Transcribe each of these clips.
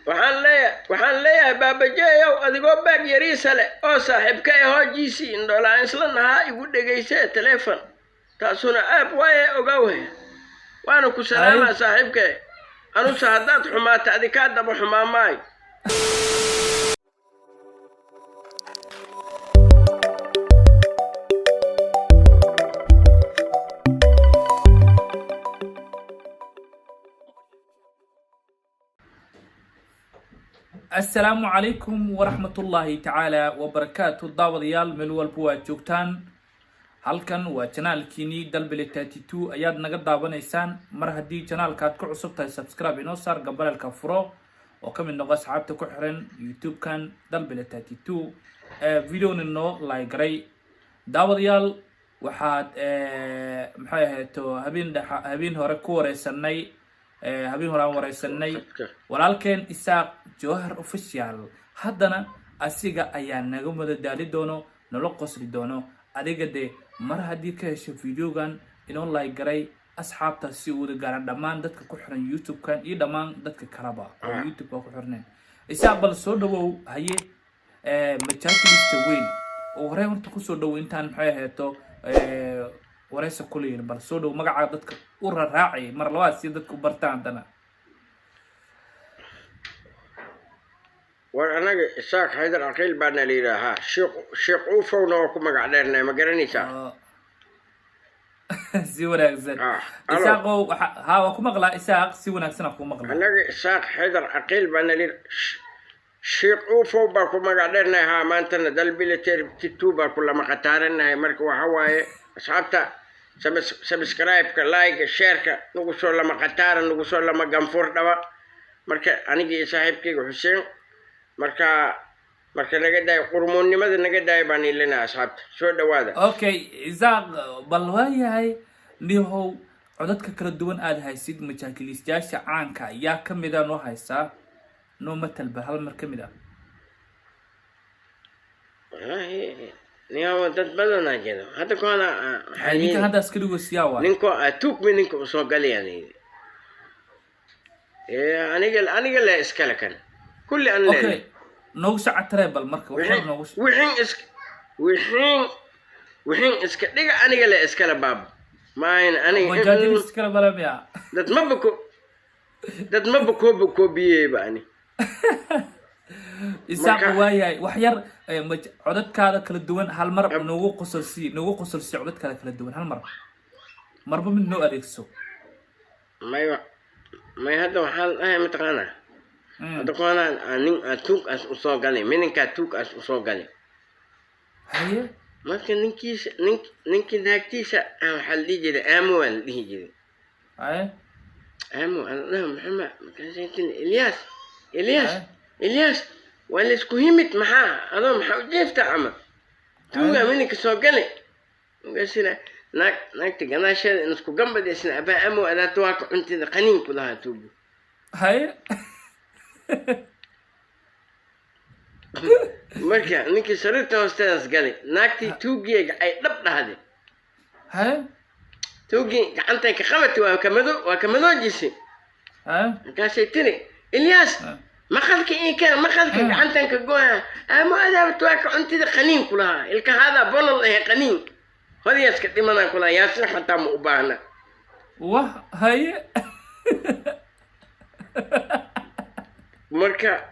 waxaan leeyahay baabajeeyow adigoo baag yariisa leh oo saaxiibka ah hoojiisii indholaan isla nahaa igu dhegaysay teleefon taasuna aab waaye ogawhe waana ku salaamaa saaxiibka anusa haddaad xumaata adi kaa daba xumaamaay السلام عليكم ورحمة الله تعالى وبركاته داوديال ملوال بوا جوجتان halkan waa channelkiini dalbile 32 ayaad naga daawaneysaan mar hadii channelkaad ku cusub tahay subscribe inoo saar gabalka furo oo kamid noqo asxaabta ku xiran YouTube kan dalbile 32 video noo like garay daawadayaal waxaad maxay ahayto habeen hore ku wareysanay habeen hore aan wareysanay walaalkeen Isaaq Jawhar official haddana asiga ayaa naga madadaali doono nala qosli doono adiga de mar hadii ka hesho videogan inoo like garay asxaabta si uu gaar dhamaan dadka ku xiran YouTube kan iyo dhamaan dadka kalaba oo YouTube ku xirneen Isaaq bal soo dhawow haye machaakilista weyn oo hore horta ku soo dhawow intaan maxay ahayto wareysa kulliin bal soo dhawow magaca dadka u raacay mar labaad si dadku bartaan dana وأنا إسحاق حيدر عقيل بعدنا ليلة ها شيخ أوفونا وكم قاعدين ما قرني سا سيونا زين إسحاق ها وكم قلا إسحاق سيونا سنة كم قلا أنا إسحاق حيدر عقيل بعدنا ليلة شيخ أوفو باكم قاعدين ها ما أنتنا دلبي تتوبا كل ما قتارنا هاي مركو هواي أصحابتا سبسكرايب كلايك شيركا نقصوا لما قتار نقصوا لما جنفور دوا مركا أنا صاحبك حسين marka naga day qurmoonnimada naga day baan ilana asxaabta soo dhawaada okay Isaaq bal waayahay nihow codadka kala duwan aad haysid machaakilistayaasha caanka ayaa kamid ah noo haysaa noo matalba hal mar kamid ah nihow dad badan ajado hadda koona ninka hadda iska dhigo siyaawa ninko atuk ninko soo galiyani aniga la iskala kan كل أن أوكي نوش عتربل مركب وحين إسك دقة أنا قال إسكال باب ما أنا وجادين إسكال بلا بيا ده ما بكو بيه باني إسحاق وايا وحير عدد كذا كل الدول هالمرة نوو قصر سي عدد كذا كل الدول هالمرة مرة من نوع أريكسو ما هذا حال متقنع هذا كنا أتوك أسوقني منك أتوك أسوقني هي ما كان نك نكتيس حل يجري أموال يجري أيه أموال لا محمد كان سيدنا إلياس ولا سكوهمت معاه هذا محاول جفت عمل توقع منك سوقني قصنا نك تجنا شيء نسكو جنب ده سنا أبى أموال أتوقع أنت قنين كلها توب هاي مركا نيكي سريرته أستاذ قالي ناكتي توجي أي لبنا هذه ها توجي عنتك خمت وكمدو جيسي ها كاسيتني إلياس ما خلك إيه كان ما خلك عنتك جوا ما أنا بتوقع أنت قنين كلها إلك هذا بول الله قنين هذه يسكت منا كلها ياسر حتى مؤبانا واه هاي مركا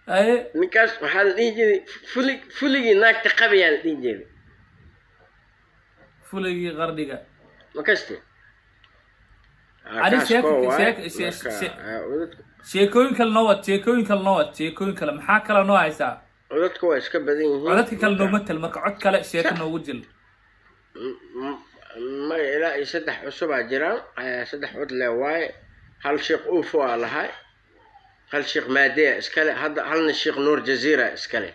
أي نكاس محل يجي فلي ناك تقبيان يجي فلي غردقة ما كستي عارف شيكوين كل محاك كلا نوع عيسى عدد كويس كبدين عدد كلا نوع مثل مرك عد كلا شيك نوع وجل ما لا يسدح أسبوع جيران يسدح عد لواي هل شيخ أوفو على هاي هل شيخ مادية إسكالي هل الشيخ نور جزيرة إسكالي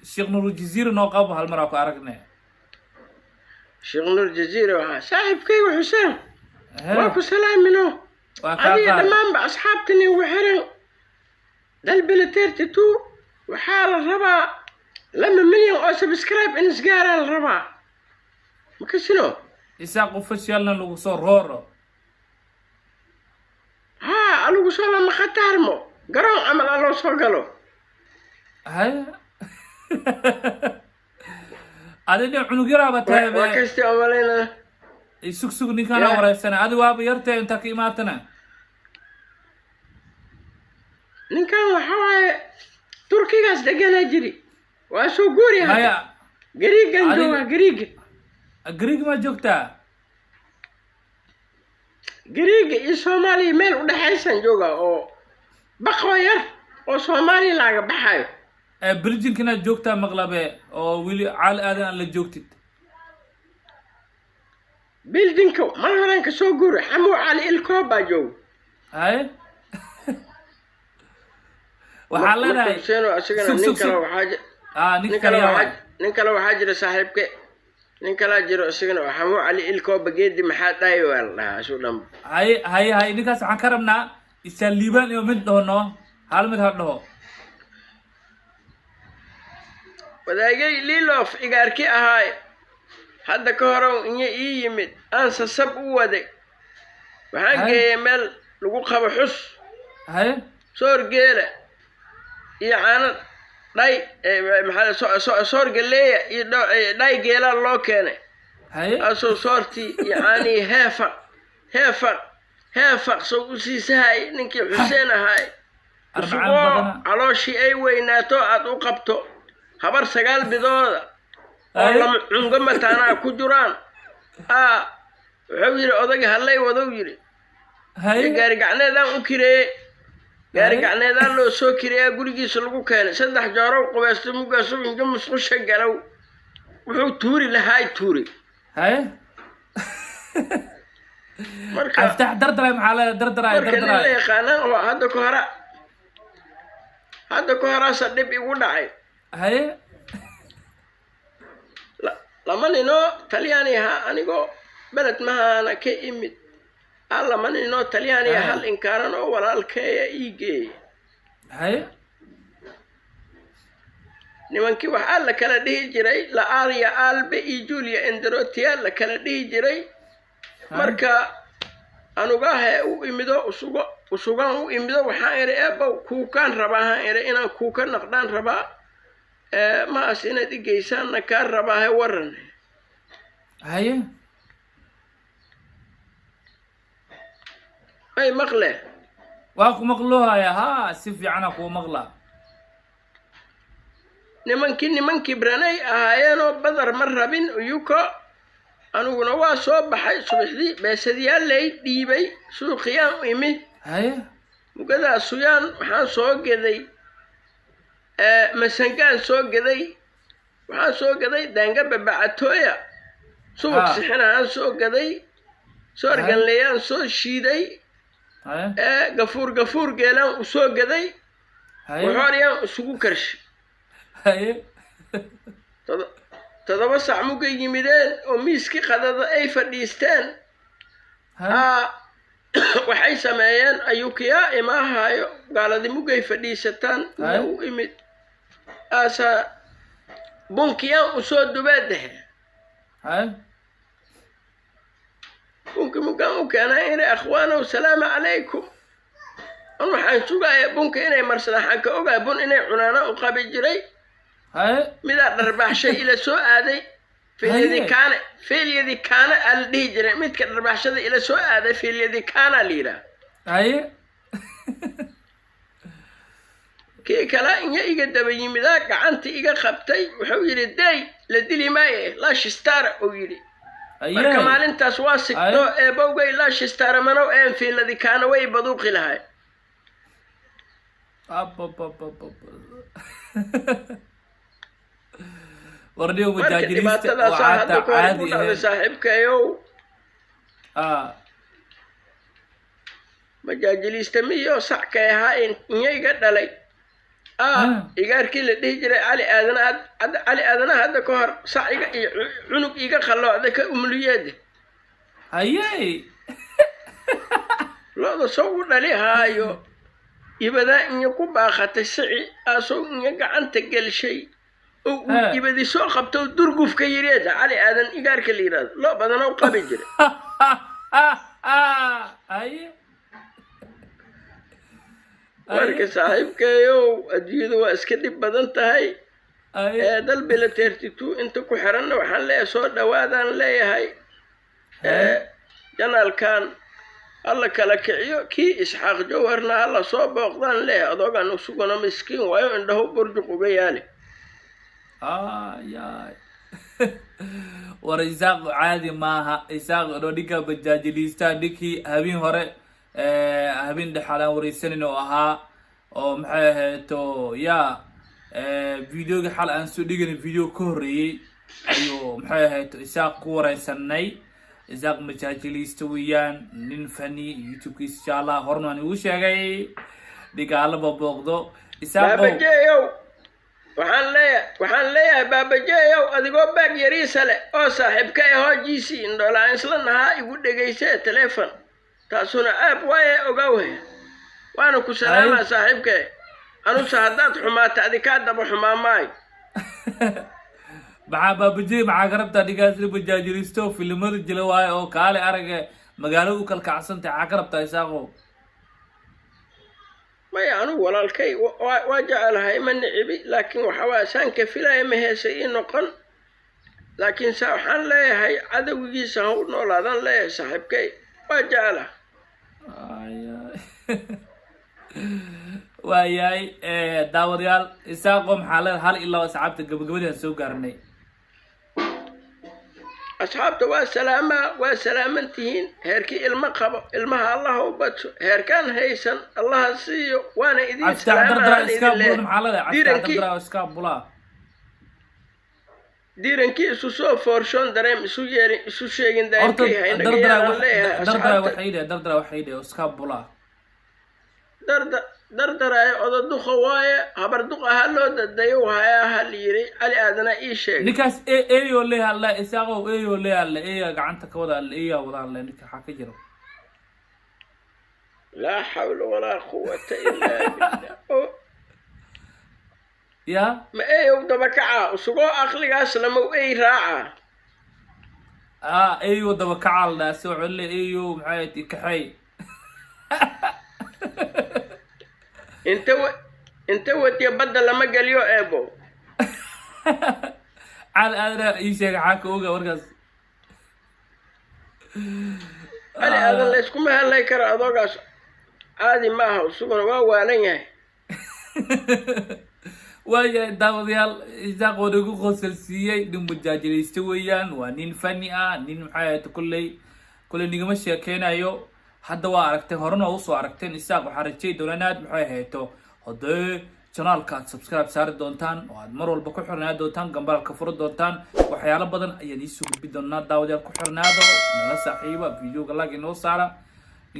شيخ نور الجزيرة نوقف هالمراكو عرقنا شيخ نور الجزيرة صاحب كي وحسين واكو سلام منه هذه تمام بأصحابتني وحرن دلبلتير تتو وحار الربا لما مليون أو سبسكرايب إن سجارة الربا ما كسنو إساق وفشيالنا لو صور رورو ها ألو صار ما ختارمو قرون عمل الله صقله هاي أنا عنو قرابة تابع وكستي أولينا سوق نكان ورا السنة هذا واب يرتي أنت كيماتنا نكان وحواي تركي قاس دقنا جري واسو قوري هذا قريق عندها قريق ما جوكتا قريق الصومالي ميل ودحيسن جوغا او بقوير او صومالي لاغا بحايو برجن كنا جوكتا مغلبة او ويلي عال آذان اللي جوكتت بيلدينكو مرهران كسو قوري حمو على الكوبا جو هاي وحالنا هاي نكلا وحاجر صاحبك نكلا جرو سجن وحمو على الكوبا جدي محاتاي والله شو لم هاي نكاس عن كرمنا يسليبان يومين دهنو حال متهرنو وذاقي ليلوف إيقاركي أهاي هذا كهرو إني يمد أنسى سب وودي وحاجة يمل لقو خبا حس هاي صور قيلة يعني داي محل صور قلية داي قيلة الله كان هاي أصو صورتي يعني هافق سوسي سهاي نكي حسين هاي علوشي أي ويناتو أدو قبتو خبر سقال بدودة والله عنقمة أنا كجران وحويري أضاقي هلاي وضويري هاي قاري قعنا دان أكيري قاري قعنا دان لو سو كيري أقولي سلقو كان سدح جارو قباستو مقاسو إنجم مسخوشة قالو وحو توري لهاي توري هاي افتح دردراي محالة دردراي مركا اللي يقانا هو هذا كهرا صدب يقول دعي هاي لما نينو تلياني ها أنيقو بلد ما أنا كي إمد لما نينو تلياني هل إنكارنو ولا الكي إيجي هاي nimankii waxaa la kala dhihi jiray la-aan iyo aalbe iyo julia enderotiya la kala dhihi jiray marka anugahe u imido usugan u imido waxaan iri eebow kuukaan rabaa iri inaan kuuka naqdaan rabaa maas inaad i geysaanna kaa rabaahe waran haye ay maqle waa ku maqluhaya ha si fiican ku maqlaa nimankii branay ahaayeenoo badar ma rabin uyuko anuguna waa soo baxay subaxdii beesadiyaal lay dhiibay suuqiyaan u imid haye mugadaa suyaan waxaan soo gaday masangaan soo gaday waxaan soo gaday daanga babacatooya subag sixinaan soo gaday soorganleeyaan soo shiiday gafuur geelaan u soo gaday waxooriyaan isugu karshi haye todoba sac mugay yimideen oo miiskii qadada ay fadhiisteen waxay sameeyeen ayukiyaa imaahayo gaaladii mugay fadhiisataan u imid aasaa bunkiyaan u soo dubeedahe bunki mugaan u keenaa inay akhwaanow salaamu calaykum an waxaan sugaaya bunka inay marsadaan xaan ka ogaa bun inay cunaana u qabi jiray midaa dharbaaxshay ila soo aaday feelyadii kaana aa la dhihi jiray midka dharbaaxshada ila soo aaday feelyadii kaana la yidhaah haye kii kala inya iga daba yimidaa gacanta iga qabtay wuxuu yidhi day la dili maaye laashistaara uu yidhi marka maalintaas waa sigto eebowgay laashistaara manow een feelyadii kaana way baduuqi lahay ورديو مجاجليست وعاتا عادي صاحبك يو مجاجليست ميو صحك هاي إني قد لي إيجار كل اللي يجري علي أذنا هذا كهر صح عنق إيجا خلوا هذاك أملياده هاي لا ده صور لي هايو يبدأ إن يكون باخت السعي أصو إن يقعن تقل شيء يبدي سوق خبطوا درقوف كيريده علي آذن إيجار كليراد لا بدنا وقابل جري أي marka saaxiibkayow adduunyadu waa iska dhib badan tahay dalbile 32 inta ku xiranna waxaan leeyahay soo dhawaadaan leeyahay janaalkan alla kala kiciyo kii isxaaq jawharna alla soo booqdaan leeyahay adoogan usuguna miskiin waayo indhahu burjuq uga yaali yaay war isaaq caadi maaha isaaq dhodhiga bajaajilista ninkii habeen hore habeen dhaxalaan wareysanin oo ahaa oo maxay ahayto yaa videoga xal aan soo dhigin video ka horeeyay ayuu maxay ahayto isaaq ku wareysanay isaaq bajaajilista weeyaan nin fani youtube-kiisa insha allah horna waan igu sheegay dhigaalaba booqdo baabajeeyow waxaan leeyahay baabajeeyow adigoo baag yariisa leh oo saaxiibka hoojiisii indholaan isla nahaa igu dhegaysee teleefon taasuna aab waaye ogawhe waana ku salaamaa saaxiibka anusa haddaad xumaata adikaa daba xumaa maayo maxaa baabajey maxaa garabtaa dhigaasla bajaajilisto filimada jila waaye oo kaale araga magaalada u kalkacsantay maxaa ka rabtaa isaaqow maya anugu walaalkay waa jecelahay ma nicibi laakiin waxawaa saan ka filaya ma heesa ii noqon laakiin saa waxaan leeyahay cadowgiisa ha u noolaadaan leeyahay saaxiibkay waa jecelaha waayahay daawadayaal isaaqo maxaa leedahay hal ilaa asxaabta gabagabadii aan soo gaaranay asxaabta waa salaamantihiin heerkii ilmo qabo ilmaha allah u badso heerkaan haysan allaha siiyo waana idin diirankii isu soo foorshoon dareem isu yeelin isu sheegin daankay dardaraayo odaduqa waaye habar duqa ha loo dadayo hayaa hal yiri cali aadana ii sheegay ninkaas eeyo leeyahay isaaqow eeyo leeyahay eeyo gacanta ka wada eeyo wadaan le ninka waxa ka jiro laa xawla walaa quwwata illaa billah ya ma eeyo daba kaca usugoo aqligaas lama eey raaca eeyo daba kaca la soo celle eeyo maxay tikaxay انت ودي بدل لما قال يو ابو على انا يشيك حاكا اوغا ورقص علي هذا اللي اسكو ما هلا يكره ادوغاس عادي ما هو سوغنا واوالن yahay وايا داوديال isaaq oo ugu qosolsiiyay dum bajaajilista weeyaan waa nin fani ah nin maxay kulay nigama sheekeenayo hadda waa aragtay horena u soo aragteen isaaq waxa rajay doonanaad maxay hayto haday channelka subscribe saar doontaan oo aad mar walba ku xirnaa doontaan gambalka furo doontaan waxyaalo badan ayaan isoo gudbi doonaa daawadayaal ku xirnaado nala saaxiiba videoga laga inoo saara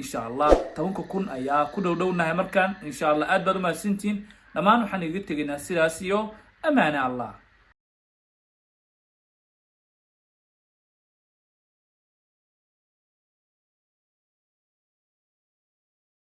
insha Allah 10,000 ayaa ku dhowdhownahay markaan insha Allah aad baad u mahadsantiin dhamaan waxaan iga tegaynaa sidaas iyo amaana Allah